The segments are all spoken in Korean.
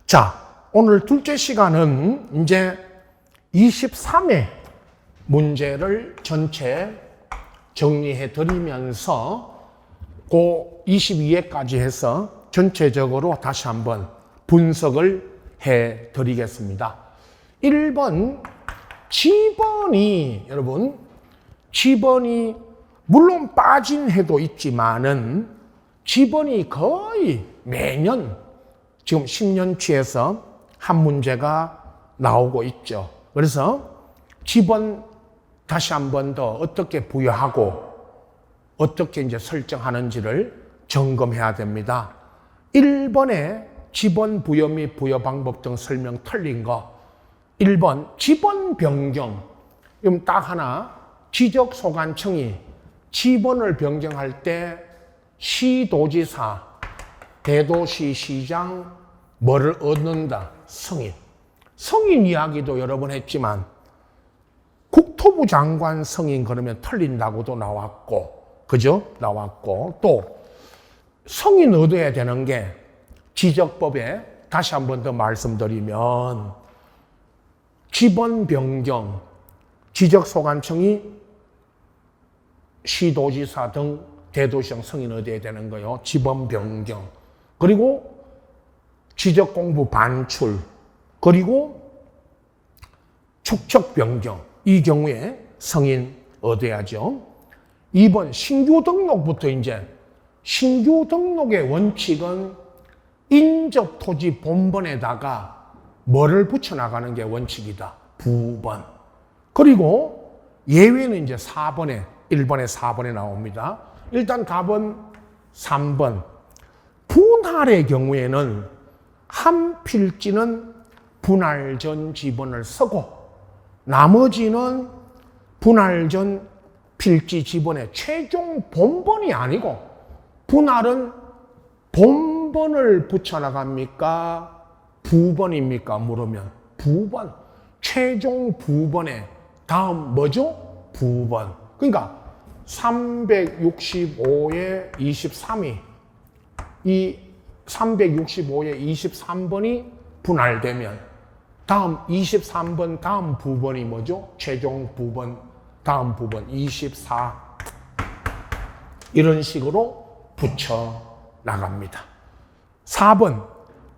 자, 오늘 둘째 시간은 이제 23회 문제를 전체 정리해 드리면서 그 22회까지 해서 전체적으로 다시 한번 분석을 해 드리겠습니다. 1번 지번이, 여러분, 지번이 물론 빠진 해도 있지만은 지번이 거의 매년 지금 10년치에서 한 문제가 나오고 있죠. 그래서 지번 다시 한 번 더 어떻게 부여하고 어떻게 이제 설정하는지를 점검해야 됩니다. 1번에 지번 부여 및 부여 방법 등 설명 틀린 거. 1번 지번 변경. 그럼 딱 하나, 지적소관청이 지번을 변경할 때 시도지사, 대도시시장 뭐를 얻는다? 승인. 승인 이야기도 여러 번 했지만 국토부 장관 승인 그러면 틀린다고도 나왔고, 그죠? 나왔고, 또 승인 얻어야 되는 게 지적법에 다시 한 번 더 말씀드리면 지번 변경, 지적소관청이 시도지사 등 대도시장 승인 얻어야 되는 거요. 지번 변경. 그리고 지적공부 반출. 그리고 축척 변경. 이 경우에 승인 얻어야죠. 2번 신규 등록부터 이제 신규 등록의 원칙은 인접 토지 본번에다가 뭐를 붙여나가는 게 원칙이다. 부번. 그리고 예외는 이제 4번에, 1번에 4번에 나옵니다. 일단 답은 3번. 분할의 경우에는 한 필지는 분할 전 지번을 쓰고 나머지는 분할 전 필지 지번의 최종 본번이 아니고, 분할은 본번을 붙여나갑니까? 부번입니까? 물으면 부번. 최종 부번의 다음 뭐죠? 부번. 그러니까 365에 23이 이 365에 23번이 분할되면 다음 23번 다음 부번이 뭐죠? 최종 부번 다음 부번 24. 이런 식으로 붙여 나갑니다. 4번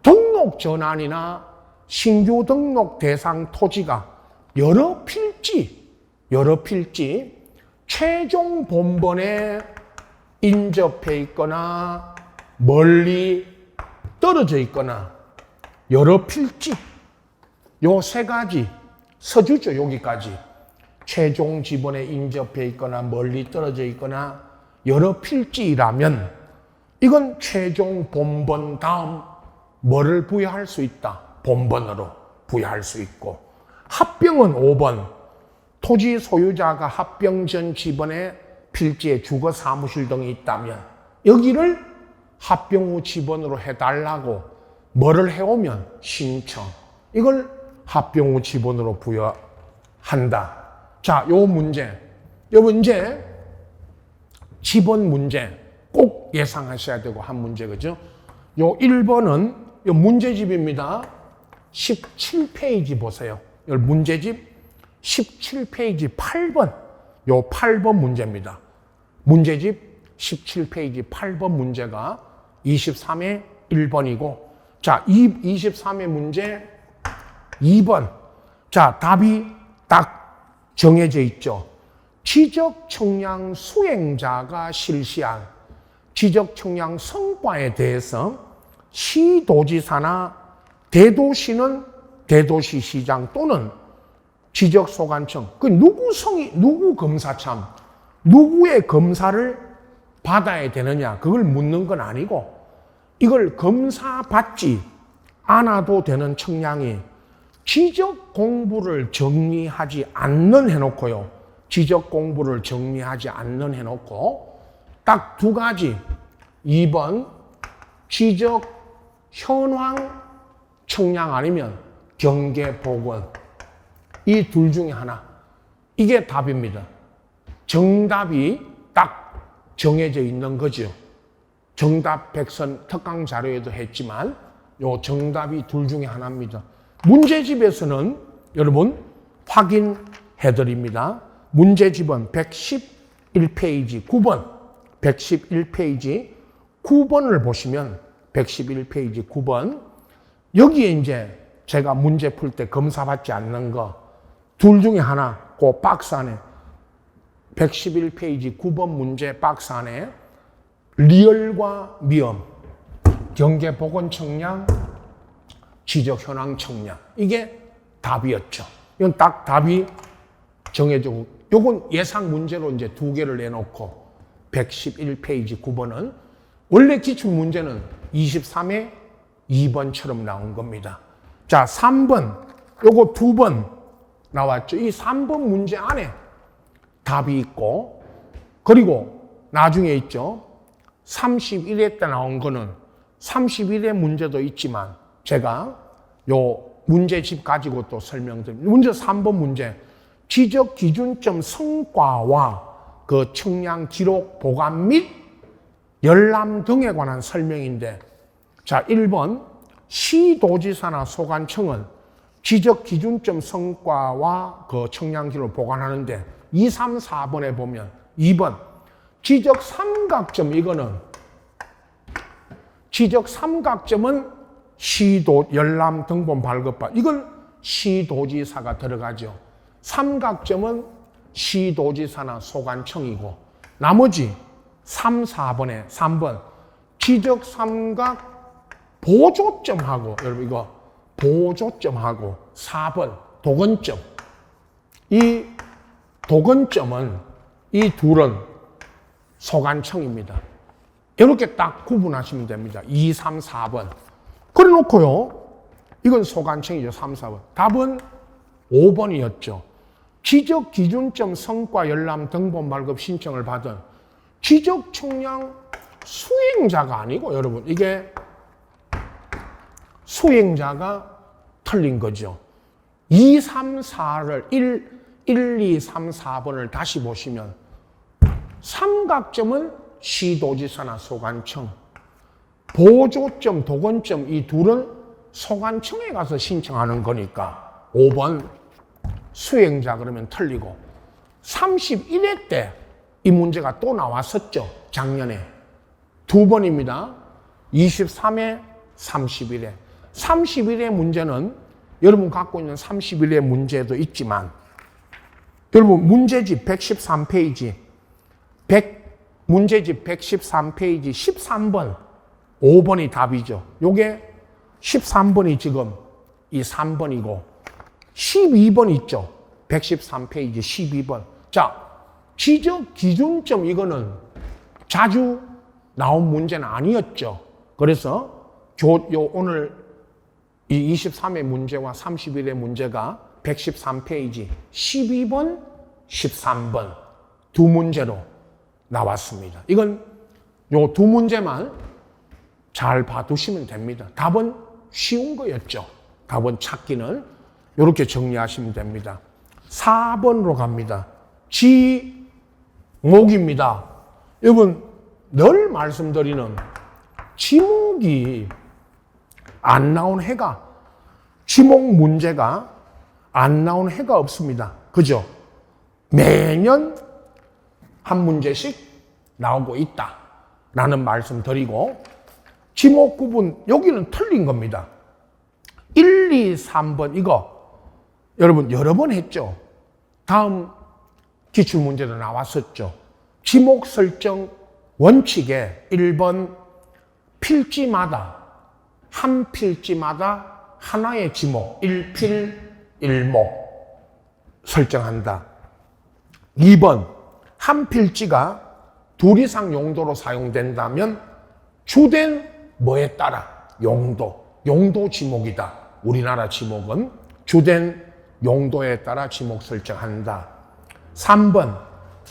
등록 전환이나 신규 등록 대상 토지가 여러 필지 최종 본번에 인접해 있거나 멀리 떨어져 있거나 여러 필지, 요 세 가지 서주죠. 여기까지 최종 지번에 인접해 있거나 멀리 떨어져 있거나 여러 필지라면 이건 최종 본번 다음 뭐를 부여할 수 있다? 본번으로 부여할 수 있고, 합병은 5번. 토지 소유자가 합병 전 지번에 필지에 주거 사무실 등이 있다면 여기를 합병 후 지번으로 해달라고 뭐를 해오면 신청. 이걸 합병 후 지번으로 부여한다. 자, 요 문제. 지번 문제 꼭 예상하셔야 되고 한 문제, 그죠? 요 1번은 요 문제집입니다. 17페이지 보세요. 요 문제집 17페이지 8번. 요 8번 문제입니다. 문제집 17페이지 8번 문제가 23회 1번이고, 자, 23회 문제 2번. 자, 답이 딱 정해져 있죠. 지적청량 수행자가 실시한 지적청량 성과에 대해서 시도지사나 대도시는 대도시시장 또는 지적소관청, 그 누구 검사 참, 누구의 검사를 받아야 되느냐, 그걸 묻는 건 아니고, 이걸 검사 받지 않아도 되는 청량이 지적 공부를 정리하지 않는 해놓고요. 지적 공부를 정리하지 않는 해놓고, 딱 두 가지. 2번, 지적 현황 청량 아니면 경계 복원. 이 둘 중에 하나. 이게 답입니다. 정답이 딱 정해져 있는 거죠. 정답 100선 특강 자료에도 했지만 요 정답이 둘 중에 하나입니다. 문제집에서는 여러분 확인해 드립니다. 문제집은 111페이지 9번, 111페이지 9번을 보시면 111페이지 9번 여기에 이제 제가 문제 풀 때 검사받지 않는 거 둘 중에 하나 그 박스 안에 111페이지 9번 문제 박스 안에 리얼과 미엄, 경계보건청량, 지적현황청량 이게 답이었죠. 이건 딱 답이 정해지고 요건 예상 문제로 이제 두 개를 내놓고 111페이지 9번은 원래 기출문제는 23회 2번처럼 나온 겁니다. 자, 3번 요거 2번 나왔죠. 이 3번 문제 안에 답이 있고 그리고 나중에 있죠. 31회 때 나온 거는 31회 문제도 있지만 제가 요 문제집 가지고 또 설명드립니다. 문제 3번 문제 지적 기준점 성과와 그 청량 기록 보관 및 열람 등에 관한 설명인데 자 1번 시도지사나 소관청은 지적 기준점 성과와 그 청량 기록을 보관하는데 2, 3, 4번에 보면 2번 지적 삼각점 이거는 지적 삼각점은 시도 열람 등본 발급받 이건 시도지사가 들어가죠. 삼각점은 시도지사나 소관청이고 나머지 3, 4번에 3번 지적 삼각 보조점하고 여러분 이거 보조점하고 4번 도건점 이 도건점은 이 둘은 소관청입니다. 이렇게 딱 구분하시면 됩니다. 2, 3, 4번 그래 놓고요 이건 소관청이죠. 3, 4번 답은 5번이었죠. 지적 기준점 성과 열람 등본 발급 신청을 받은 지적 청량 수행자가 아니고 여러분 이게 수행자가 틀린 거죠. 2, 3, 4를 1, 2, 3, 4번을 다시 보시면 삼각점은 시도지사나 소관청 보조점, 도건점 이 둘은 소관청에 가서 신청하는 거니까 5번 수행자 그러면 틀리고 31회 때 이 문제가 또 나왔었죠. 작년에 2번입니다. 23회, 31회 31회 문제는 여러분 갖고 있는 31회 문제도 있지만 여러분 문제집 113페이지 문제집 113페이지 13번 5번이 답이죠. 요게 13번이 지금 이 3번이고 12번 있죠. 113페이지 12번. 자, 지적 기준점 이거는 자주 나온 문제는 아니었죠. 그래서 오늘 이 23회 문제와 31회 문제가 113페이지 12번, 13번 두 문제로 나왔습니다. 이건 요 두 문제만 잘 봐두시면 됩니다. 답은 쉬운 거였죠. 답은 찾기는 이렇게 정리하시면 됩니다. 4번으로 갑니다. 지목입니다. 여러분 늘 말씀드리는 지목이 안 나온 해가 지목 문제가 안 나온 해가 없습니다. 그죠? 매년 한 문제씩 나오고 있다라는 말씀 드리고 지목 구분 여기는 틀린 겁니다. 1, 2, 3번 이거 여러분 여러 번 했죠. 다음 기출문제도 나왔었죠. 지목 설정 원칙에 1번 필지마다 한 필지마다 하나의 지목 1필 1목 설정한다. 2번 한 필지가 둘 이상 용도로 사용된다면 주된 뭐에 따라 용도 지목이다. 우리나라 지목은 주된 용도에 따라 지목 설정한다. 3번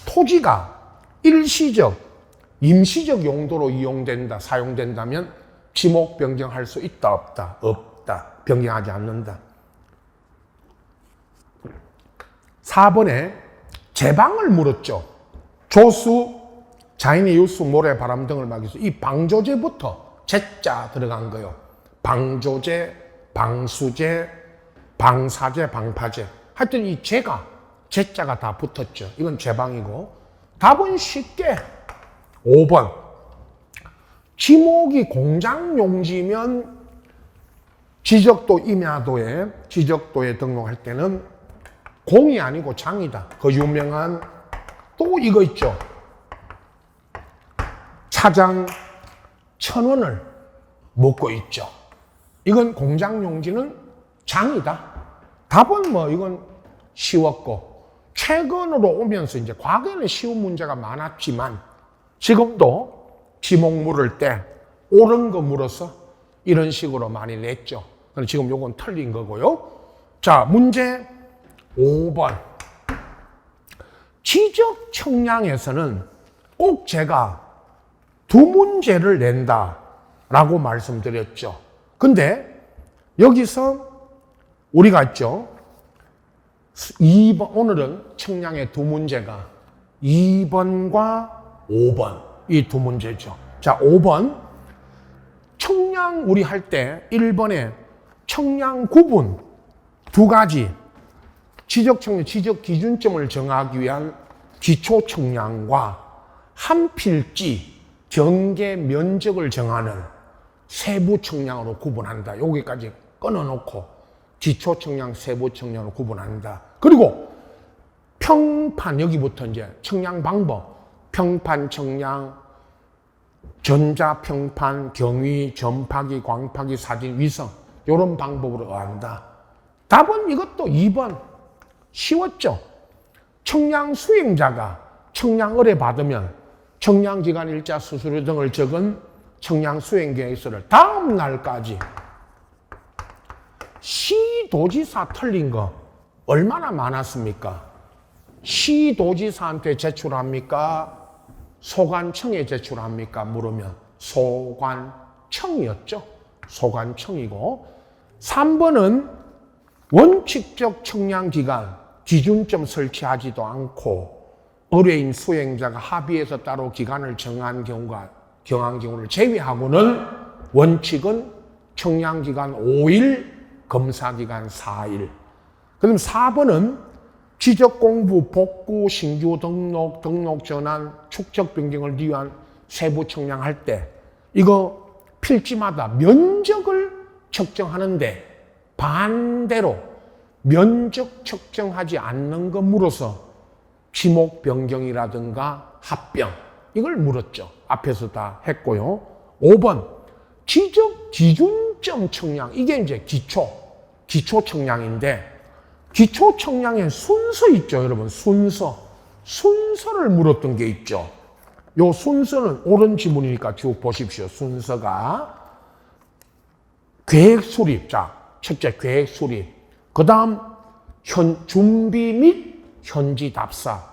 토지가 일시적, 임시적 용도로 이용된다, 사용된다면 지목 변경할 수 있다, 없다? 없다. 변경하지 않는다. 4번에 제방을 물었죠. 조수, 자연의 유수, 모래, 바람 등을 막기 위해서 이 방조제부터 제자 들어간 거요. 방조제, 방수제, 방사제, 방파제. 하여튼 이 제가, 제자가 다 붙었죠. 이건 제방이고. 답은 쉽게 5번. 지목이 공장용지면 지적도 임야도에 등록할 때는 공이 아니고 장이다. 그 유명한 또 이거 있죠. 차장 1,000원을 묻고 있죠. 이건 공장용지는 장이다. 답은 뭐 이건 쉬웠고, 최근으로 오면서 이제 과거에는 쉬운 문제가 많았지만 지금도 지목 물을 때 옳은 거 물어서 이런 식으로 많이 냈죠. 그럼 지금 요건 틀린 거고요. 자, 문제 5번. 지적 청량에서는 꼭 제가 두 문제를 낸다라고 말씀드렸죠. 근데 여기서 우리가 있죠. 2번, 오늘은 청량의 두 문제가 2번과 5번, 이 두 문제죠. 자, 5번. 청량 우리 할 때 1번에 청량 구분 두 가지, 지적 청량, 지적 기준점을 정하기 위한 기초 청량과 한 필지 경계 면적을 정하는 세부 청량으로 구분한다. 여기까지 끊어놓고 기초 청량, 세부 청량으로 구분한다. 그리고 평판, 여기부터 이제 청량 방법, 평판 청량, 전자평판, 경위, 전파기, 광파기, 사진, 위성, 이런 방법으로 한다. 답은 이것도 2번. 쉬웠죠? 청량 수행자가 청량 의뢰 받으면 청량기간 일자 수수료 등을 적은 청량 수행 계획서를 다음 날까지, 시도지사 틀린 거 얼마나 많았습니까? 시도지사한테 제출합니까? 소관청에 제출합니까? 물으면 소관청이었죠. 소관청이고, 3번은 원칙적 청량기간 기준점 설치하지도 않고 의뢰인 수행자가 합의해서 따로 기간을 정한 경우를 제외하고는 원칙은 청량기간 5일, 검사기간 4일. 그럼 4번은 지적공부, 복구, 신규 등록, 등록 전환, 축적 변경을 위한 세부 청량할 때 이거 필지마다 면적을 측정하는데 반대로 면적 측정하지 않는 거 물어서 지목 변경이라든가 합병, 이걸 물었죠. 앞에서 다 했고요. 5번 지적 기준점 청량, 이게 이제 기초 청량인데, 기초 청량의 순서 있죠, 여러분. 순서를 물었던 게 있죠. 요 순서는 옳은 지문이니까 쭉 보십시오. 순서가 계획 수립, 자, 첫째 계획 수립, 그 다음 준비 및 현지 답사,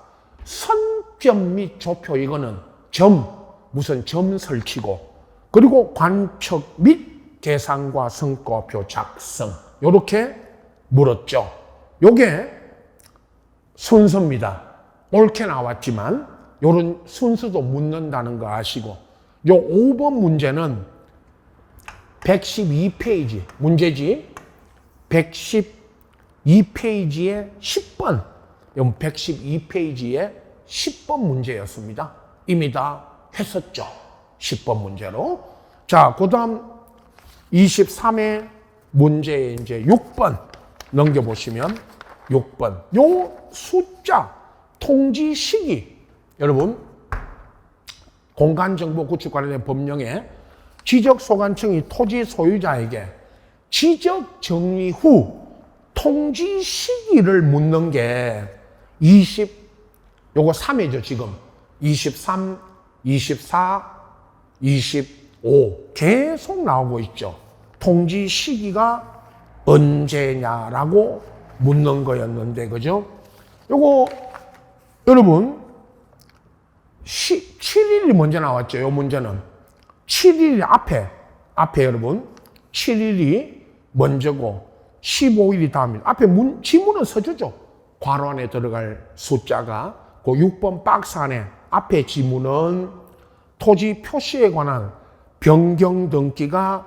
선점 및 조표, 이거는 무슨 점 설치고, 그리고 관측 및 계산과 성과표 작성, 요렇게 물었죠. 요게 순서입니다. 옳게 나왔지만 요런 순서도 묻는다는 거 아시고, 요 5번 문제는 112페이지 문제지, 112페이지에 10번, 112페이지에 10번 문제였습니다. 이미 다 했었죠. 10번 문제로. 자, 그 다음 23회 문제에 이제 6번 넘겨보시면 6번. 요 숫자, 통지 시기. 여러분, 공간정보 구축 관련된 법령에 지적소관청이 토지 소유자에게 지적 정리 후 통지 시기를 묻는 게 요거 3회죠, 지금. 23, 24, 25 계속 나오고 있죠. 통지 시기가 언제냐라고 묻는 거였는데, 그죠? 요거 여러분 7일이 먼저 나왔죠. 요 문제는 7일이 앞에 여러분 7일이 먼저고 15일이 다음입니다. 앞에 지문은 써주죠. 괄호 안에 들어갈 숫자가 그 6번 박스 안에 앞에 지문은 토지 표시에 관한 변경 등기가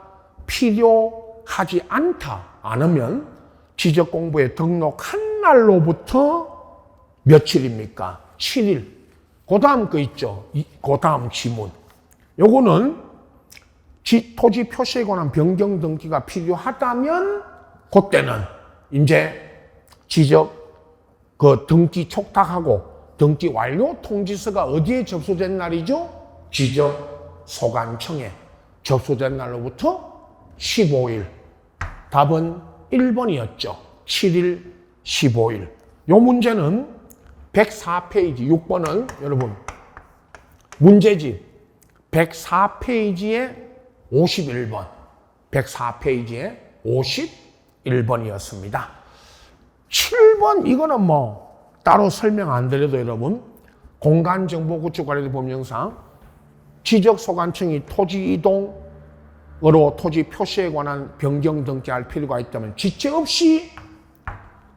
필요하지 않으면 지적공부에 등록한 날로부터 며칠입니까? 7일. 그 다음 거 있죠. 그 다음 지문. 요거는 토지 표시에 관한 변경 등기가 필요하다면 그때는 이제 지적 그 등기 촉탁하고 등기 완료 통지서가 어디에 접수된 날이죠? 지적 소관청에 접수된 날로부터 15일. 답은 1번이었죠. 7일, 15일. 요 문제는 104페이지 6번은 여러분 문제집 104페이지에 51번 104페이지에 51번이었습니다. 7번 이거는 뭐 따로 설명 안 드려도 여러분 공간정보구축관리대 법령상 지적소관청이 토지 이동으로 토지 표시에 관한 변경 등기할 필요가 있다면 지체 없이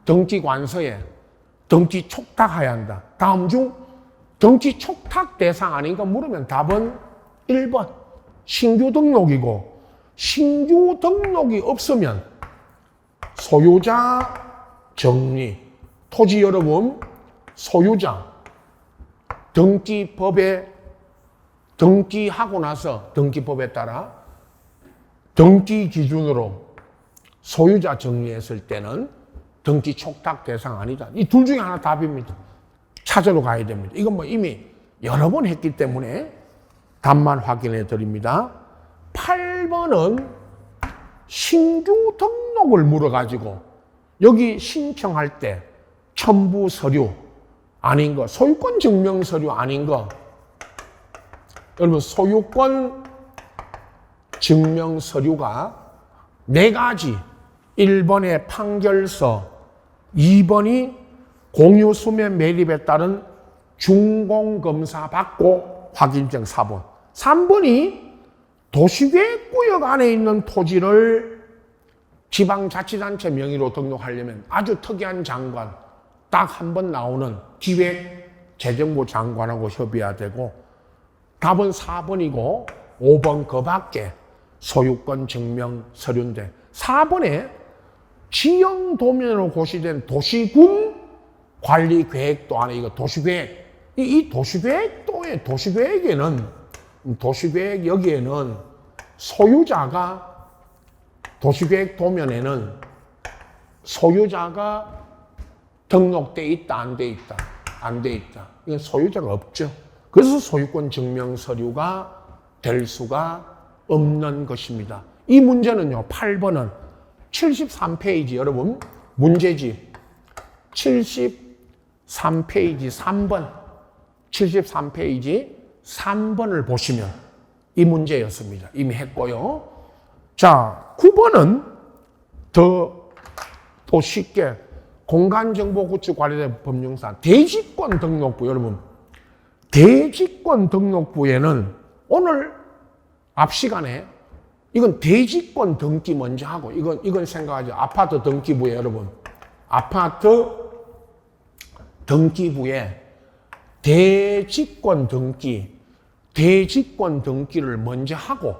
등기관서에 등기 촉탁해야 한다. 다음 중 등기 촉탁 대상 아닌가 물으면 답은 1번 신규 등록이고 신규 등록이 없으면 소유자 정리 토지 여러분 소유자 등기법에 등기하고 나서 등기법에 따라 등기 기준으로 소유자 정리했을 때는 등기 촉탁 대상 아니다. 이 둘 중에 하나 답입니다. 찾으러 가야 됩니다. 이건 뭐 이미 여러 번 했기 때문에 답만 확인해 드립니다. 8번은 신규 등록을 물어가지고 여기 신청할 때 첨부 서류 아닌 거, 소유권 증명 서류 아닌 거. 여러분 소유권 증명 서류가 4가지. 1번의 판결서, 2번이 공유수면 매립에 따른 준공검사 받고 확인증 4번. 3번이 도시계획구역 안에 있는 토지를 지방자치단체 명의로 등록하려면 아주 특이한 장관, 딱 한 번 나오는 기획재정부 장관하고 협의해야 되고 답은 4번이고 5번 그 밖에 소유권 증명 서류인데 4번에 지형도면으로 고시된 도시군 관리계획도 안에 이거 도시계획 이 도시계획도의 도시계획에는 도시계획 여기에는 소유자가 도시계획 도면에는 소유자가 등록돼 있다 안 돼 있다 안 돼 있다 이건 소유자가 없죠. 그래서 소유권 증명 서류가 될 수가 없는 것입니다. 이 문제는요 8번은 73페이지 여러분 문제집 73페이지 3번 73페이지 3번을 보시면 이 문제였습니다. 이미 했고요. 자 9번은 더 또 쉽게 공간정보구축관리대 법령상 대지권 등록부 여러분 대지권 등록부에는 오늘 앞 시간에 이건 대지권 등기 먼저 하고 이건 생각하죠. 아파트 등기부에 여러분 아파트 등기부에 대지권 등기를 먼저 하고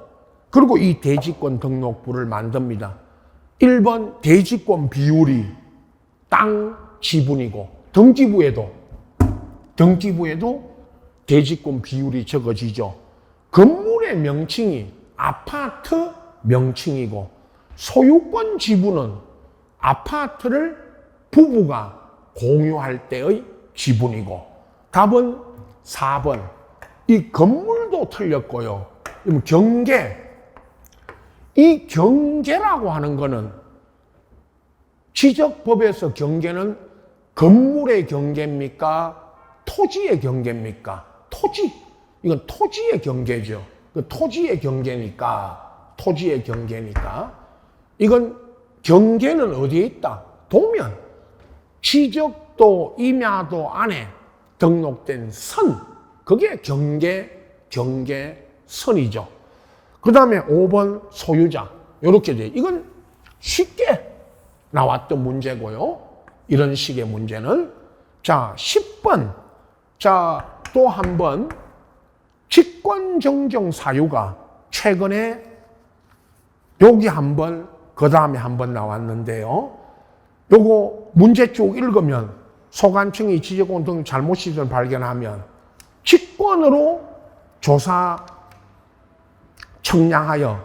그리고 이 대지권 등록부를 만듭니다. 1번 대지권 비율이 땅 지분이고 등기부에도 대지권 비율이 적어지죠. 건물의 명칭이 아파트 명칭이고 소유권 지분은 아파트를 부부가 공유할 때의 지분이고 답은 4번. 이 건물도 틀렸고요. 경계. 이 경계라고 하는 거는 지적법에서 경계는 건물의 경계입니까? 토지의 경계입니까? 토지. 이건 토지의 경계죠. 토지의 경계니까 이건 경계는 어디에 있다? 도면. 지적도 임야도 안에 등록된 선. 그게 경계선이죠. 그 다음에 5번 소유자. 이렇게 돼. 이건 쉽게 나왔던 문제고요. 이런 식의 문제는. 자, 10번. 자, 또 한 번. 직권정정 사유가 최근에 여기 한 번, 그 다음에 한 번 나왔는데요. 요거 문제 쭉 읽으면 소관청이 지적공부 등 잘못 시점을 발견하면 직권으로 조사 청량하여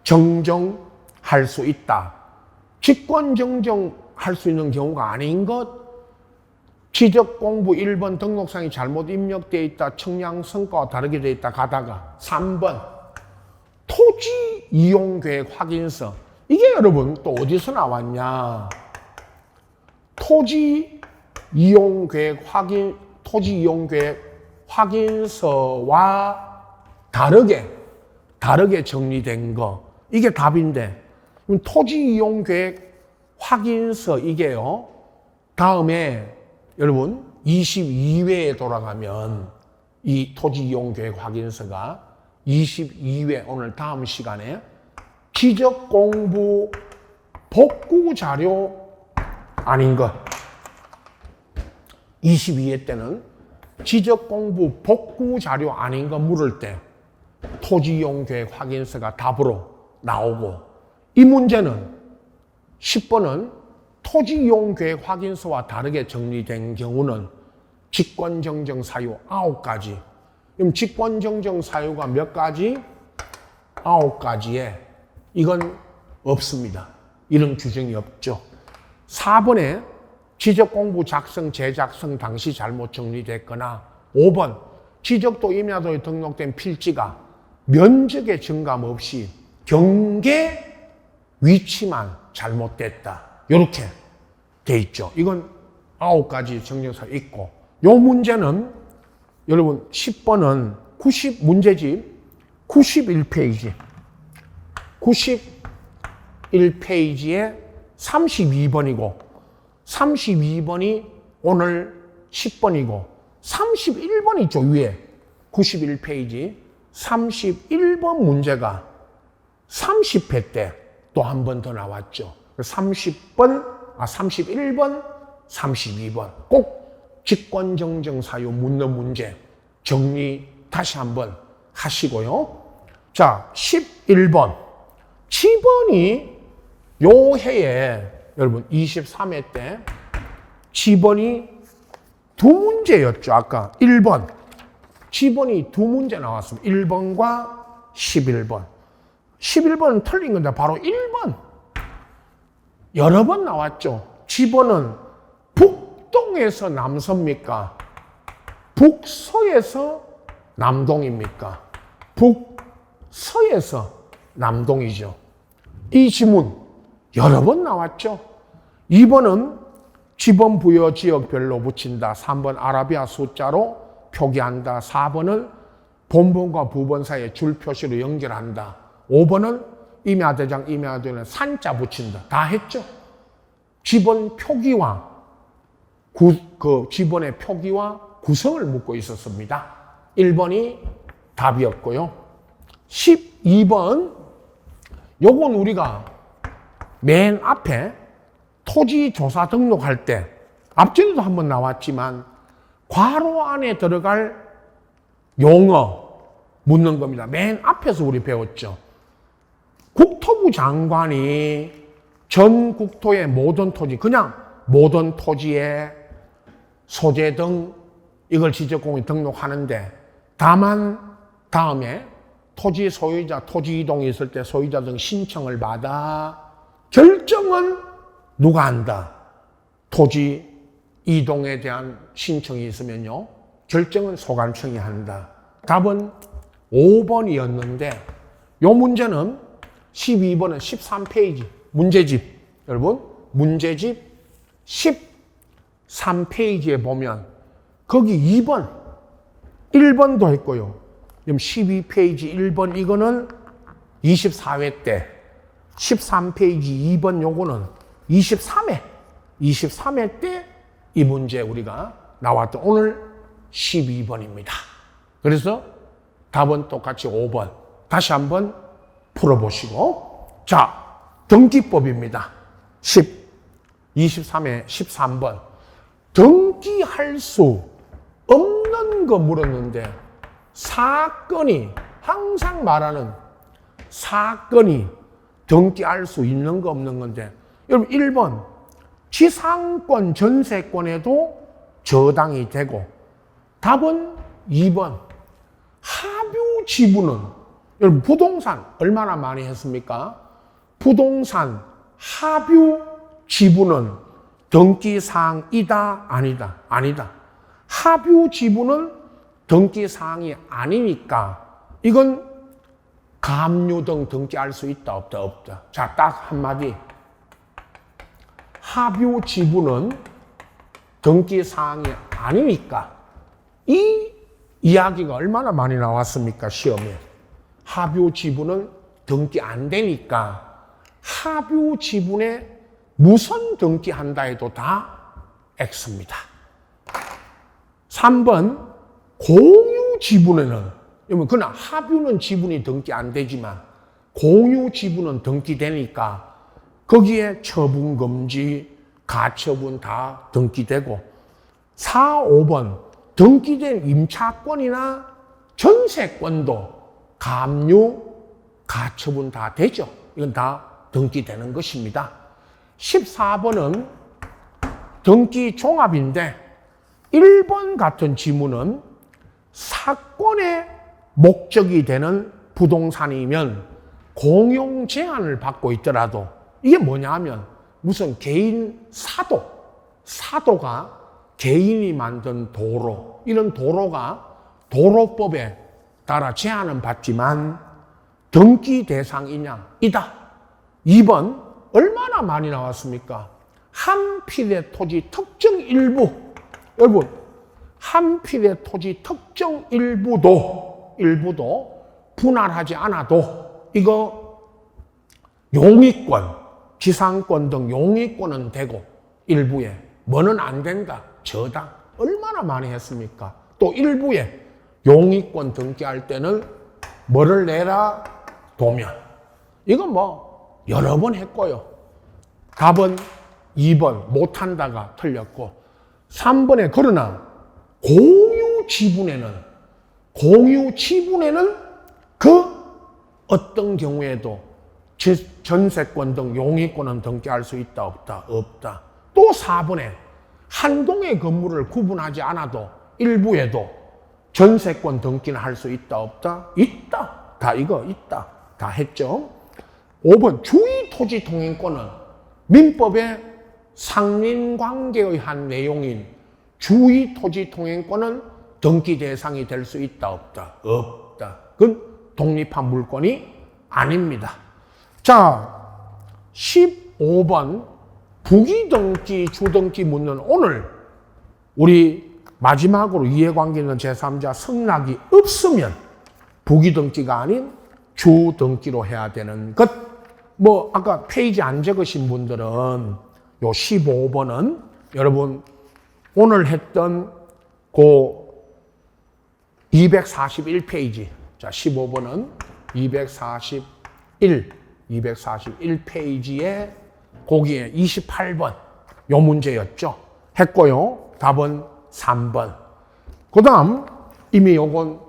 정정할 수 있다. 직권 정정할 수 있는 경우가 아닌 것, 지적공부 1번 등록상이 잘못 입력되어 있다. 청량 성과와 다르게 되어 있다. 가다가 3번 토지 이용계획 확인서. 이게 여러분 또 어디서 나왔냐? 토지 이용계획 확인서와 다르게 정리된 거. 이게 답인데, 토지 이용계획 확인서 이게요. 다음에 여러분 22회에 돌아가면 이 토지 이용계획 확인서가 22회 오늘 다음 시간에 지적공부 복구 자료 아닌 것. 22회 때는 지적공부 복구 자료 아닌 거 물을 때 토지이용계획 확인서가 답으로 나오고, 이 문제는 10번은 토지이용계획 확인서와 다르게 정리된 경우는 직권정정 사유 9가지. 그럼 직권정정 사유가 몇 가지? 9가지에 이건 없습니다. 이런 규정이 없죠. 4번에 지적공부 작성, 재작성 당시 잘못 정리됐거나, 5번 지적도 임야도에 등록된 필지가 면적의 증감 없이 경계 위치만 잘못됐다. 이렇게 돼 있죠. 이건 9가지 정정사유 있고, 요 문제는 여러분 10번은 문제집 91페이지 91페이지에 32번이고 32번이 오늘 10번이고 31번이 있죠. 위에 91페이지 31번 문제가 30회 때 또 한 번 더 나왔죠. 31번, 32번 꼭 직권정정 사유 묻는 문제 정리 다시 한번 하시고요. 자, 11번 지번이 요 해에 여러분 23회 때 지번이 두 문제였죠. 아까 1번 지번이 두 문제 나왔습니다. 1번과 11번. 11번은 틀린 건데 바로 1번. 여러 번 나왔죠. 지번은 북동에서 남서입니까? 북서에서 남동입니까? 북서에서 남동이죠. 이 지문 여러 번 나왔죠. 2번은 지번 부여 지역별로 붙인다. 3번 아라비아 숫자로 표기한다. 4번은 본번과 부번 사이에 줄 표시로 연결한다. 5번은 임야대장, 임야도에는 산자 붙인다. 다 했죠. 지번 표기와 지번의 표기와 구성을 묻고 있었습니다. 1번이 답이었고요. 12번 요건 우리가 맨 앞에 토지조사 등록할 때 앞전에도 한번 나왔지만 괄호 안에 들어갈 용어 묻는 겁니다. 맨 앞에서 우리 배웠죠. 국토부 장관이 전 국토의 모든 토지, 그냥 모든 토지의 소재 등 이걸 지적공에 등록하는데, 다만 다음에 토지 소유자, 토지 이동이 있을 때 소유자 등 신청을 받아 결정은 누가 한다? 토지 이동에 대한 신청이 있으면요, 결정은 소관청이 한다. 답은 5번이었는데 요 문제는 12번은 13페이지 문제집, 여러분 문제집 13페이지에 보면 거기 2번 1번도 했고요. 그럼 12페이지 1번 이거는 24회 때, 13페이지 2번 요거는 23회 때 이 문제 우리가 나왔던 오늘 12번입니다. 그래서 답은 똑같이 5번. 다시 한번 풀어보시고. 자, 등기법입니다. 23회 13번. 등기할 수 없는 거 물었는데, 사건이, 항상 말하는 사건이 등기할 수 있는 거 없는 건데. 여러분 1번 지상권 전세권에도 저당이 되고, 답은 2번 합유 지분은, 여러분 부동산 얼마나 많이 했습니까? 부동산 합유 지분은 등기사항이다 아니다? 아니다. 합유 지분은 등기사항이 아니니까 이건 가압류 등 등기할 수 있다 없다? 없다. 자, 딱 한마디. 합유 지분은 등기사항이 아니니까. 이 이야기가 얼마나 많이 나왔습니까? 시험에. 합유 지분은 등기 안 되니까 합유 지분에 무선 등기한다 해도 다 X입니다. 3번 공유 지분에는, 그러나 합유는 지분이 등기 안 되지만 공유 지분은 등기되니까 거기에 처분금지, 가처분 다 등기되고, 4, 5번 등기된 임차권이나 전세권도 가압류, 가처분 다 되죠. 이건 다 등기되는 것입니다. 14번은 등기 종합인데 1번 같은 지문은 사건의 목적이 되는 부동산이면 공용 제한을 받고 있더라도, 이게 뭐냐 하면 무슨 개인 사도가 개인이 만든 도로, 이런 도로가 도로법에 따라 제한은 받지만 등기 대상이냐? 이다. 2번 얼마나 많이 나왔습니까? 한 필의 토지 특정 일부, 여러분 한 필의 토지 특정 일부도 분할하지 않아도 이거 용의권, 지상권 등 용의권은 되고 일부에 뭐는 안 된다? 저당. 얼마나 많이 했습니까? 또 일부에 용의권 등기할 때는 뭐를 내라? 도면. 이건 뭐 여러 번 했고요. 답은 2번 못한다가 틀렸고, 3번에 그러나 공유 지분에는 그 어떤 경우에도 전세권 등 용의권은 등기할 수 있다 없다? 없다. 또 4번에 한 동의 건물을 구분하지 않아도 일부에도 전세권 등기는 할 수 있다 없다? 있다. 다 이거 있다. 다 했죠. 5번 주의 토지 통행권은 민법의 상린관계의 한 내용인 주의 토지 통행권은 등기 대상이 될 수 있다 없다? 없다. 그건 독립한 물권이 아닙니다. 자, 15번 부기등기, 주등기 묻는 오늘 우리 마지막으로 이해관계 있는 제3자 승낙이 없으면 부기등기가 아닌 주등기로 해야 되는 것. 뭐 아까 페이지 안 적으신 분들은 요 15번은 여러분 오늘 했던 그 241페이지. 자, 15번은 241페이지에 거기에 28번 요 문제였죠. 했고요. 답은 3번. 그 다음 이미 요건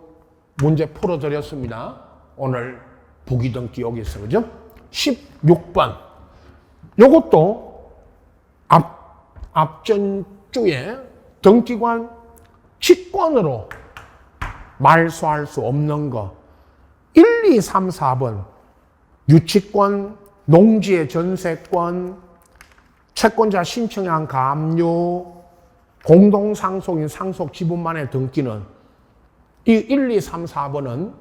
문제 풀어드렸습니다. 오늘 부기등기 여기 있어. 그죠? 16번. 요것도 앞전 주에 등기관 직권으로 말소할 수 없는 거. 1, 2, 3, 4번. 유치권, 농지의 전세권, 채권자 신청에 한 가압류, 공동상속인 상속 지분만의 등기는 이 1, 2, 3, 4번은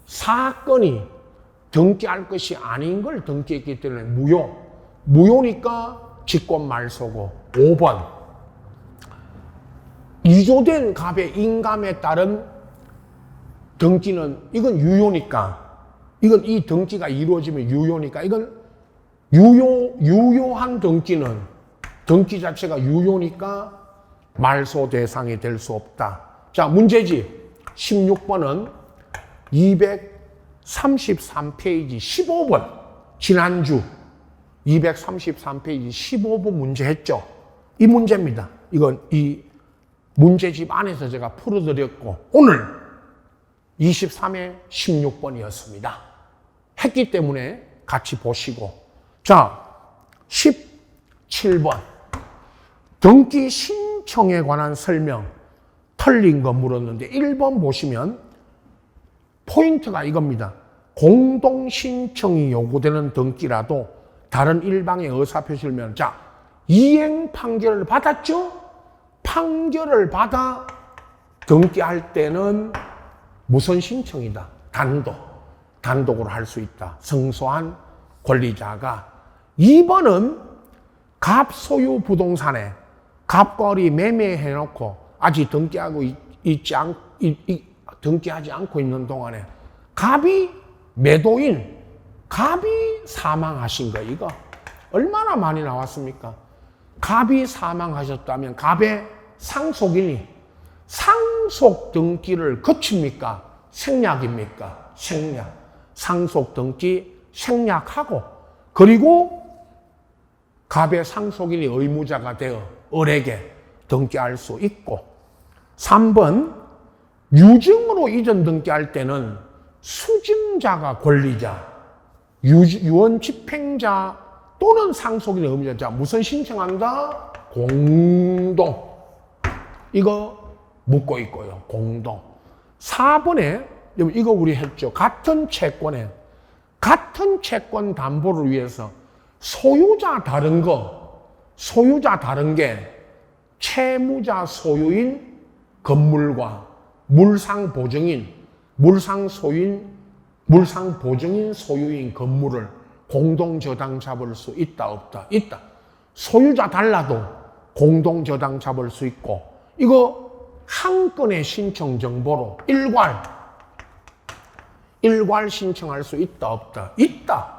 사건이 등기할 것이 아닌 걸 등기했기 때문에 무효니까 직권 말소고. 5번 이조된 갑의 인감에 따른 등기는 이건 유효니까, 이건 이 등기가 이루어지면 유효니까, 이건 유효한 등기는 등기 자체가 유효니까 말소 대상이 될 수 없다. 자, 문제지. 16번은 233페이지 15번. 지난주 233페이지 15번 문제 했죠. 이 문제입니다. 이건 이 문제집 안에서 제가 풀어드렸고, 오늘 23회 16번이었습니다. 했기 때문에 같이 보시고. 자, 17번. 등기 신청에 관한 설명. 틀린 거 물었는데 1번 보시면 포인트가 이겁니다. 공동신청이 요구되는 등기라도 다른 일방의 의사표시를 자, 이행 판결을 받았죠? 판결을 받아 등기할 때는 무슨 신청이다? 단독으로 할 수 있다. 성소한 권리자가. 2번은 갑소유 부동산에 갑거리 매매해놓고 아직 등기하지 않고 있는 동안에 갑이 매도인, 갑이 사망하신 거 이거 얼마나 많이 나왔습니까? 갑이 사망하셨다면 갑의 상속인이 상속 등기를 거칩니까? 생략입니까? 생략. 상속 등기 생략하고 그리고 갑의 상속인이 의무자가 되어 을에게 등기할 수 있고 3번 유증으로 이전 등기할 때는 수증자가 권리자, 유언 집행자 또는 상속인의 의무자 무슨 신청한다? 공동. 이거 묻고 있고요. 공동. 4번에 이거 우리 했죠. 같은 채권 담보를 위해서 소유자 다른 게 채무자 소유인 건물과 물상 보증인 소유인 건물을 공동저당 잡을 수 있다 없다? 있다. 소유자 달라도 공동저당 잡을 수 있고 이거 한 건의 신청 정보로 일괄 신청할 수 있다 없다? 있다.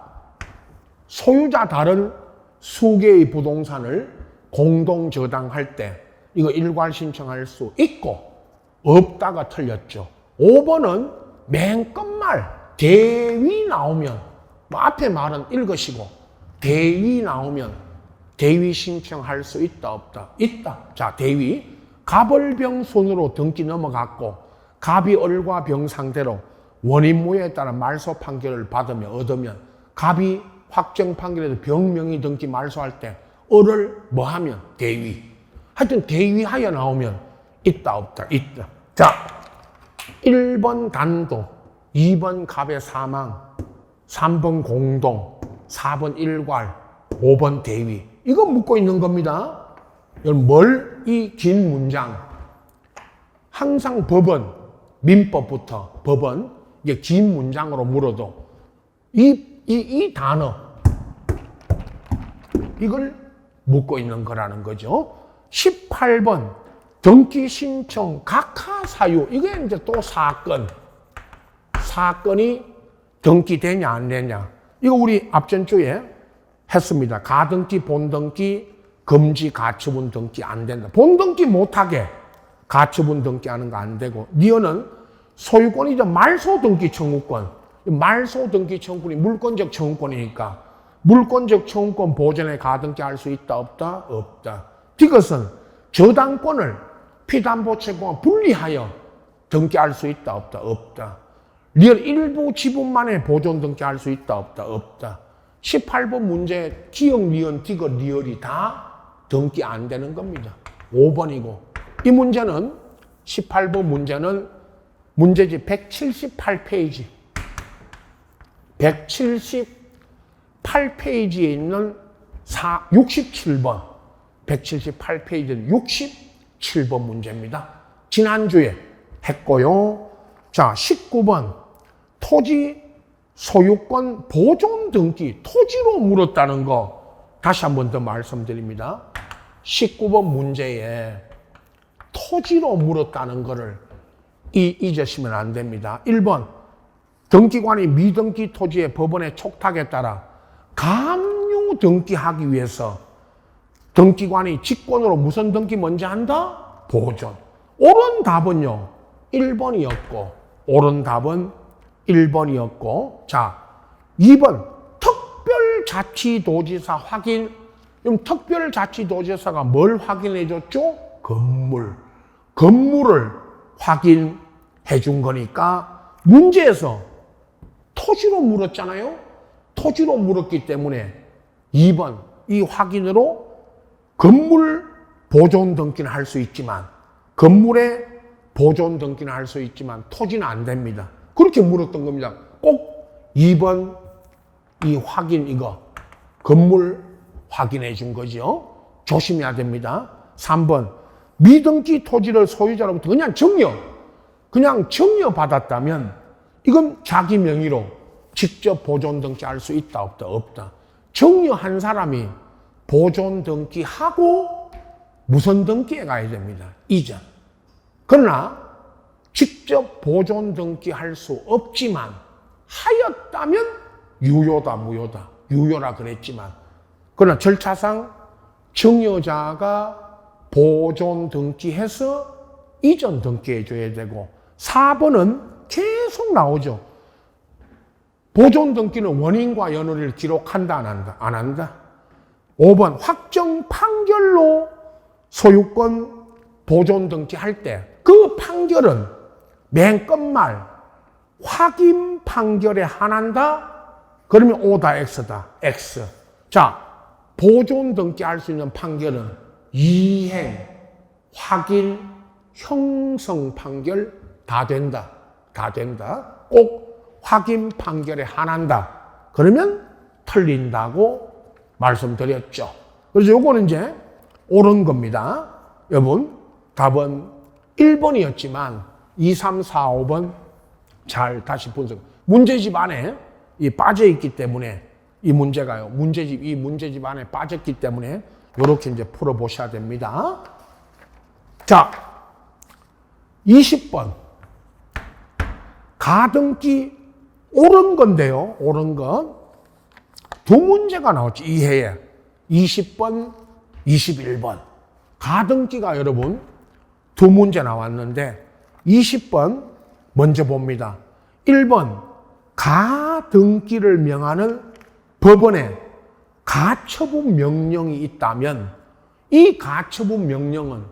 소유자 다른 수개의 부동산을 공동저당할 때 이거 일괄 신청할 수 있고 없다가 틀렸죠. 5번은 맨 끝말 대위 나오면 앞에 말은 읽으시고 대위 나오면 대위 신청할 수 있다 없다? 있다. 자, 대위 갑을병 손으로 등기 넘어갔고 갑이 을과 병 상대로 원인무효에 따른 말소 판결을 얻으면 갑이 확정 판결에서 병명의 등기 말소할 때 을을 뭐하면 대위. 하여튼 대위하여 나오면 있다 없다? 있다. 자, 1번 단독, 2번 갑의 사망, 3번 공동, 4번 일괄, 5번 대위. 이거 묻고 있는 겁니다. 이 긴 문장. 항상 법은 민법부터 법은 이게 긴 문장으로 물어도 이 단어 이걸 묻고 있는 거라는 거죠. 18번 등기 신청 각하 사유. 이게 이제 또 사건이 등기되냐 안 되냐. 이거 우리 앞전 주에 했습니다. 가등기, 본등기, 금지, 가처분 등기 안 된다. 본등기 못하게 가처분 등기하는 거 안 되고 니어는 소유권이죠. 말소등기 청구권. 말소등기 청구권이 물권적 청구권이니까 물권적 청구권 보전에 가등기할 수 있다 없다? 없다. 이것은 저당권을 피담보채권과 분리하여 등기할 수 있다 없다? 없다. 리얼 일부 지분만에 보존 등기할 수 있다 없다? 없다. 18번 문제 기억, 니은, 디귿, 리얼이 다 등기 안 되는 겁니다. 5번이고 이 문제는 18번 문제는 문제지 178페이지 178페이지에 있는 67번 178페이지는 67번 문제입니다. 지난주에 했고요. 자, 19번 토지 소유권 보존 등기 토지로 물었다는 거 다시 한 번 더 말씀드립니다. 19번 문제에 토지로 물었다는 거를 잊으시면 안 됩니다. 1번 등기관이 미등기 토지의 법원의 촉탁에 따라 감유 등기하기 위해서 등기관이 직권으로 무슨 등기 먼저 한다? 보존. 옳은 답은요 1번이었고 옳은 답은 1번이었고 자 2번 특별자치도지사 확인. 그럼 특별자치도지사가 뭘 확인해 줬죠? 건물을 확인해 준 거니까 문제에서 토지로 물었잖아요. 토지로 물었기 때문에 2번 이 확인으로 건물 보존 등기는 할 수 있지만 건물의 보존 등기는 할 수 있지만 토지는 안 됩니다. 그렇게 물었던 겁니다. 꼭 2번 이 확인 이거 건물 확인해 준 거죠. 조심해야 됩니다. 3번 미등기 토지를 소유자로부터 그냥 정려 받았다면 이건 자기 명의로 직접 보존 등기할 수 있다 없다? 없다. 정려한 사람이 보존 등기하고 무선 등기에 가야 됩니다. 이전. 그러나 직접 보존 등기할 수 없지만 하였다면 유효다 무효다. 유효라 그랬지만 그러나 절차상 정여자가 보존 등기해서 이전 등기해 줘야 되고 4번은 계속 나오죠. 보존 등기는 원인과 연후를 기록한다 안 한다? 안 한다. 5번 확정 판결로 소유권 보존 등기할 때 그 판결은 맨 끝말 확인 판결에 한한다? 그러면 O다 X다. X. 자, 보존 등기할 수 있는 판결은 이행, 확인, 형성 판결 다 된다. 다 된다. 꼭 확인 판결에 한한다. 그러면 틀린다고 말씀드렸죠. 그래서 요거는 이제 옳은 겁니다. 여러분, 답은 1번이었지만 2, 3, 4, 5번 잘 다시 분석. 문제집 안에 이 빠져있기 때문에 이 문제가요. 이 문제집 안에 빠졌기 때문에 이렇게 이제 풀어보셔야 됩니다. 자, 20번. 가등기 옳은 건데요. 옳은 건. 두 문제가 나왔죠. 이 해에. 20번, 21번. 가등기가 여러분 두 문제 나왔는데 20번 먼저 봅니다. 1번 가등기를 명하는 법원에 가처분 명령이 있다면 이 가처분 명령은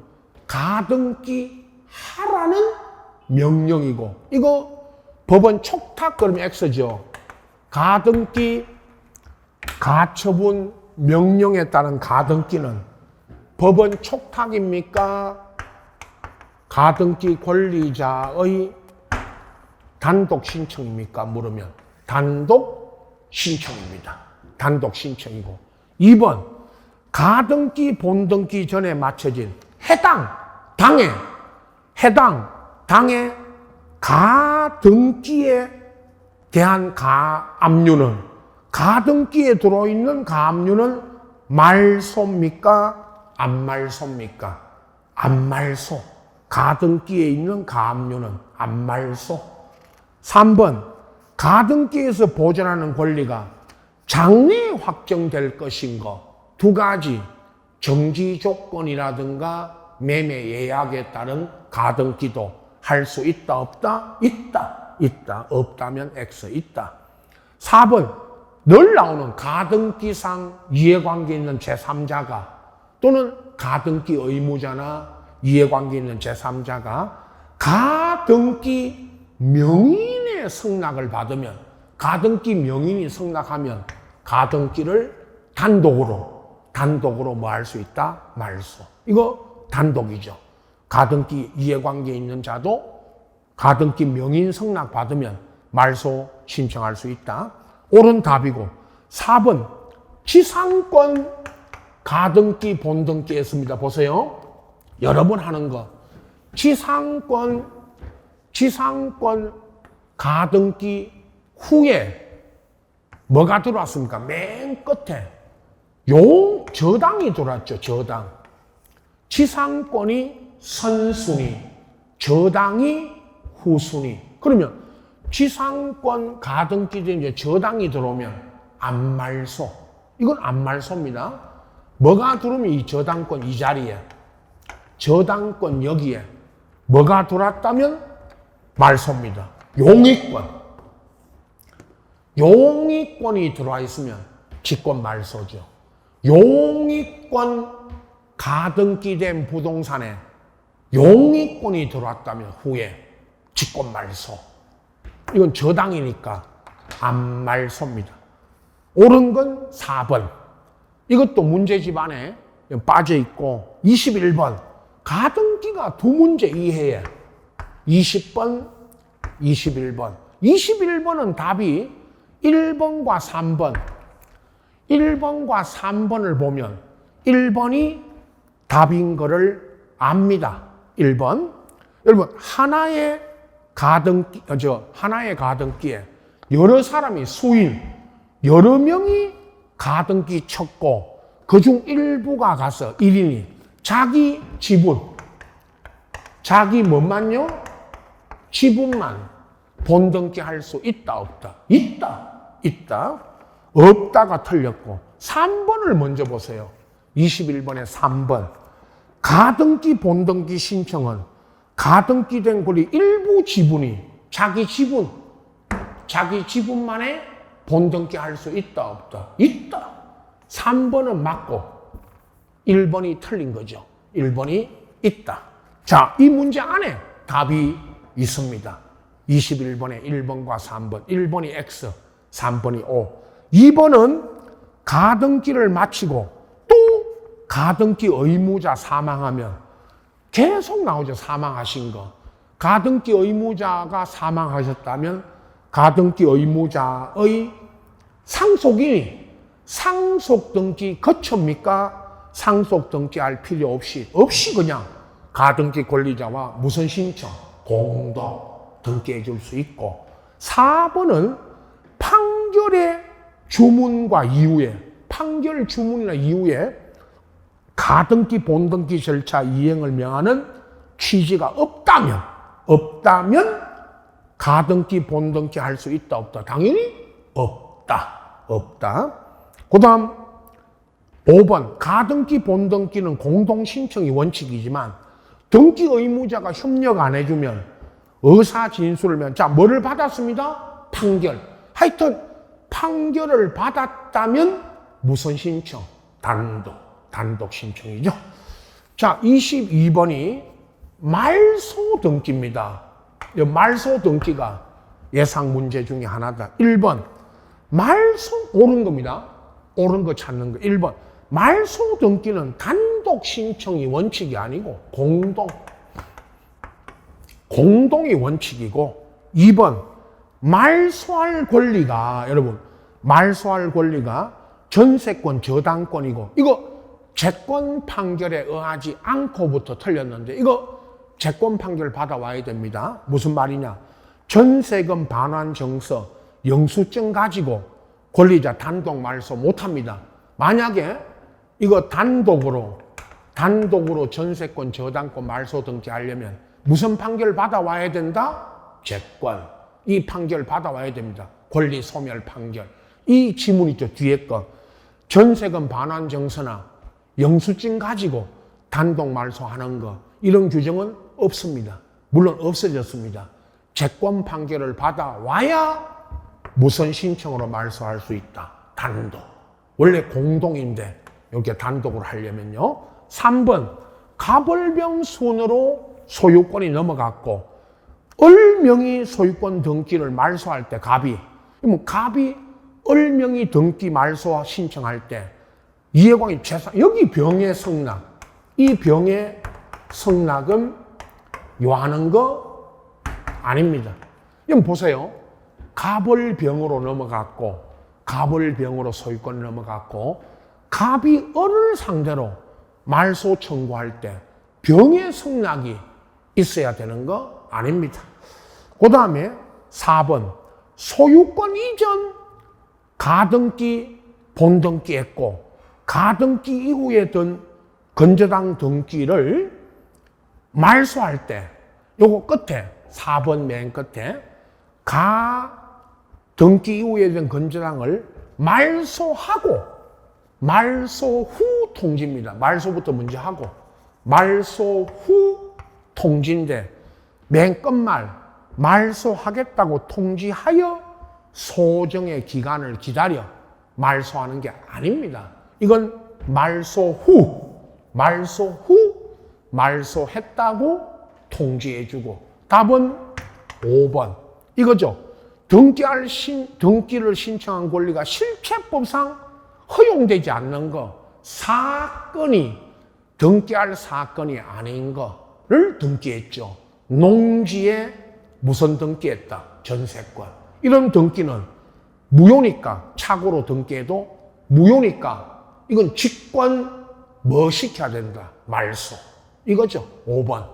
가등기 하라는 명령이고 이거 법원 촉탁 그러면 X죠. 가등기 가처분 명령에 따른 가등기는 법원 촉탁입니까? 가등기 권리자의 단독 신청입니까? 물으면 단독 신청입니다. 단독 신청이고 2번 가등기 본등기 전에 마쳐진 해당 당의 가등기에 대한 가압류는 가등기에 들어있는 가압류는 말소입니까? 안말소입니까? 안말소. 가등기에 있는 가압류는 안말소. 3번 가등기에서 보존하는 권리가 장래에 확정될 것인가? 두 가지 정지 조건이라든가 매매 예약에 따른 가등기도 할 수 있다 없다? 있다. 없다면 X 있다. 4번 늘 나오는 가등기상 이해관계 있는 제3자가 또는 가등기 의무자나 이해관계 있는 제3자가 가등기 명인의 승낙을 받으면 가등기 명인이 승낙하면 가등기를 단독으로 뭐 할 수 있다? 말소. 이거 단독이죠. 가등기 이해관계 있는 자도 가등기 명인 승낙 받으면 말소 신청할 수 있다. 옳은 답이고 4번 지상권 가등기 본등기 했습니다. 보세요. 여러 번 하는 거. 지상권 가등기 후에 뭐가 들어왔습니까? 맨 끝에 저당이 들어왔죠. 저당. 지상권이 선순위, 저당이 후순위. 그러면 지상권 가등기에 이제 저당이 들어오면 안말소. 이건 안말소입니다. 뭐가 들어오면 이 저당권 이 자리에 저당권 여기에 뭐가 들어왔다면 말소입니다. 용의권이 들어와 있으면 직권 말소죠. 용의권 가등기된 부동산에 용의권이 들어왔다면 후에 직권 말소. 이건 저당이니까 안말소입니다. 옳은 건 4번. 이것도 문제집 안에 빠져 있고 21번. 가등기가 두 문제 이해해. 20번, 21번. 21번은 답이 1번과 3번. 1번과 3번을 보면 1번이 답인 거를 압니다. 1번. 여러분, 하나의 가등기에 여러 사람이 수인, 여러 명이 가등기 쳤고, 그중 일부가 가서 1인이 자기 지분, 자기 뭐만요? 지분만 본등기 할 수 있다, 없다? 있다. 없다가 틀렸고, 3번을 먼저 보세요. 21번에 3번. 가등기 본등기 신청은 가등기 된 권리 일부 지분이 자기 지분만에 본등기 할 수 있다, 없다? 있다. 3번은 맞고 1번이 틀린 거죠. 1번이 있다. 자, 이 문제 안에 답이 있습니다. 21번에 1번과 3번. 1번이 X, 3번이 O. 2번은 가등기를 마치고 또 가등기 의무자 사망하면 계속 나오죠. 사망하신 거. 가등기 의무자가 사망하셨다면 가등기 의무자의 상속인이 상속등기 거칩니까? 상속등기 할 필요 없이 그냥 가등기 권리자와 무슨 신청? 공동 등기해 줄 수 있고. 4번은 판결의 주문과 이후에, 판결 주문이나 이후에 가등기 본등기 절차 이행을 명하는 취지가 없다면 가등기 본등기 할 수 있다, 없다? 당연히 없다. 그 다음 5번. 가등기 본등기는 공동신청이 원칙이지만 등기 의무자가 협력 안 해주면 의사 진술을 면, 자, 뭐를 받았습니다? 판결. 하여튼 판결을 받았다면 무슨 신청? 단독 신청이죠. 자, 22번이 말소 등기입니다. 말소 등기가 예상 문제 중에 하나다. 1번. 말소, 옳은 겁니다. 옳은 거 찾는 거. 1번. 말소 등기는 단독 신청이 원칙이 아니고 공동이 원칙이고. 2번. 말소할 권리가, 여러분, 말소할 권리가 전세권, 저당권이고, 이거 채권 판결에 의하지 않고부터 틀렸는데, 이거 채권 판결 받아와야 됩니다. 무슨 말이냐? 전세금 반환 정서, 영수증 가지고 권리자 단독 말소 못합니다. 만약에 이거 단독으로 전세권, 저당권 말소 등기하려면 무슨 판결 받아와야 된다? 채권. 이 판결 받아와야 됩니다. 권리 소멸 판결. 이 지문 있죠, 뒤에 거. 전세금 반환 정서나 영수증 가지고 단독 말소하는 거, 이런 규정은 없습니다. 물론 없어졌습니다. 채권 판결을 받아와야 무선 신청으로 말소할 수 있다. 단독. 원래 공동인데 이렇게 단독으로 하려면요. 3번. 가벌병 순으로 소유권이 넘어갔고 을명이 소유권 등기를 말소할 때 갑이 을명이 등기 말소 신청할 때 이해광이 재산, 여기 병의 성납, 이 병의 성납은 요하는 거 아닙니다. 여러분 보세요. 가벌병으로 넘어갔고, 가벌병으로 소유권이 넘어갔고, 갑이 을을 상대로 말소 청구할 때 병의 성납이 있어야 되는 거 아닙니다. 그 다음에 4번. 소유권 이전 가등기, 본등기 했고, 가등기 이후에 든 건저당 등기를 말소할 때, 요거 끝에, 4번 맨 끝에, 등기 이후에 된 건저당을 말소하고, 말소 후 통지입니다. 말소부터 먼저 하고, 말소 후 통지인데, 맨 끝말, 말소하겠다고 통지하여 소정의 기간을 기다려 말소하는 게 아닙니다. 이건 말소 후, 말소했다고 통지해주고. 답은 5번. 이거죠. 등기를 신청한 권리가 실체법상 허용되지 않는 거, 사건이 등기할 사건이 아닌 거를 등기했죠. 농지에 무슨 등기했다? 전세권. 이런 등기는 무효니까, 착오로 등기해도 무효니까 이건 직권 뭐 시켜야 된다? 말소. 이거죠. 5번.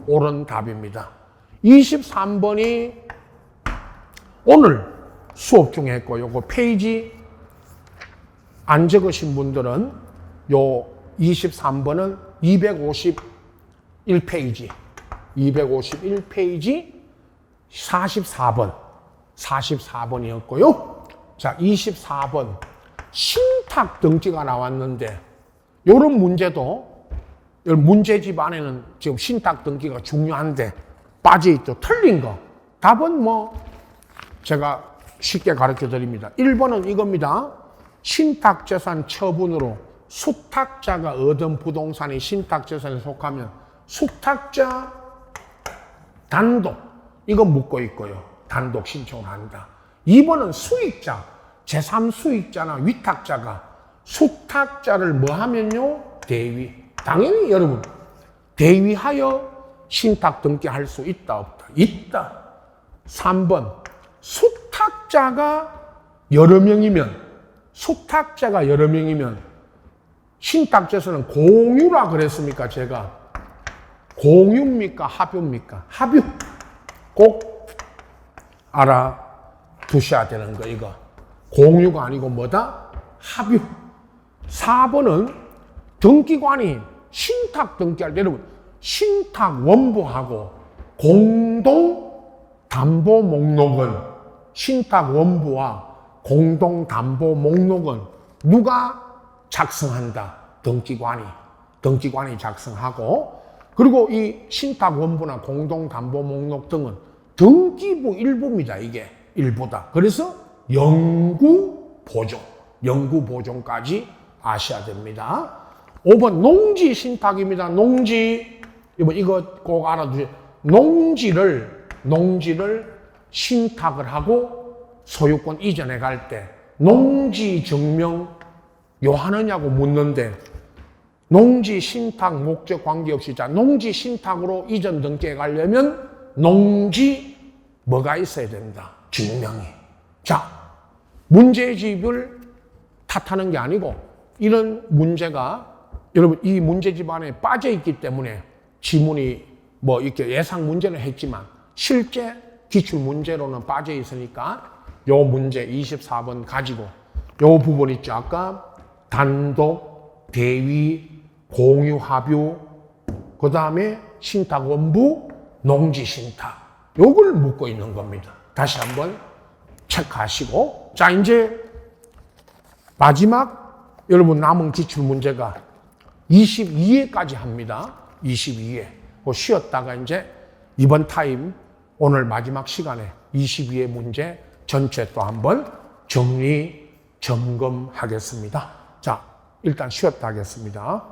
옳은 답입니다. 23번이 오늘 수업 중에 했고, 요거 페이지 안 적으신 분들은 요 23번은 251페이지, 251페이지 44번이었고요. 자, 24번 신탁 등기가 나왔는데, 요런 문제도 문제집 안에는 지금 신탁 등기가 중요한데 빠져있죠. 틀린 거. 답은 뭐 제가 쉽게 가르쳐 드립니다. 1번은 이겁니다. 신탁재산 처분으로 수탁자가 얻은 부동산이 신탁재산에 속하면 수탁자 단독, 이거 묻고 있고요. 단독 신청을 한다. 2번은 수익자, 제3수익자나 위탁자가 수탁자를 뭐 하면요? 대위. 당연히 여러분, 대위하여 신탁 등기할 수 있다, 없다? 있다. 3번, 수탁자가 여러 명이면 신탁재산은 공유라 그랬습니까? 제가 공유입니까? 합유입니까? 합유. 꼭 알아두셔야 되는 거, 이거. 공유가 아니고 뭐다? 합유. 4번은 등기관이 신탁 등기할 때, 여러분, 신탁 원부하고 공동 담보 목록은, 신탁 원부와 공동 담보 목록은 누가 작성한다? 등기관이 작성하고, 그리고 이 신탁 원부나 공동 담보 목록 등은 등기부 일부입니다. 이게 일부다. 그래서 영구 보존까지 아셔야 됩니다. 5번 농지 신탁입니다. 농지, 이거 꼭 알아두세요. 농지를 신탁을 하고 소유권 이전해 갈 때 농지 증명 요하느냐고 묻는데, 농지 신탁 목적 관계없이, 자, 농지 신탁으로 이전 등기해 가려면 농지 뭐가 있어야 된다? 증명이. 자, 문제집을 탓하는 게 아니고, 이런 문제가 여러분 이 문제집 안에 빠져 있기 때문에 지문이 뭐 이렇게 예상 문제는 했지만 실제 기출 문제로는 빠져 있으니까 요 문제 24번 가지고 요 부분 있죠. 아까 단독, 대위, 공유, 합유, 그 다음에 신탁 원부, 농지 신탁, 요걸 묻고 있는 겁니다. 다시 한번 체크하시고, 자, 이제 마지막 여러분 남은 기출 문제가 22회까지 합니다. 22회. 쉬었다가 이제 이번 타임 오늘 마지막 시간에 22회 문제 전체 또 한번 정리 점검하겠습니다. 자, 일단 쉬었다 하겠습니다.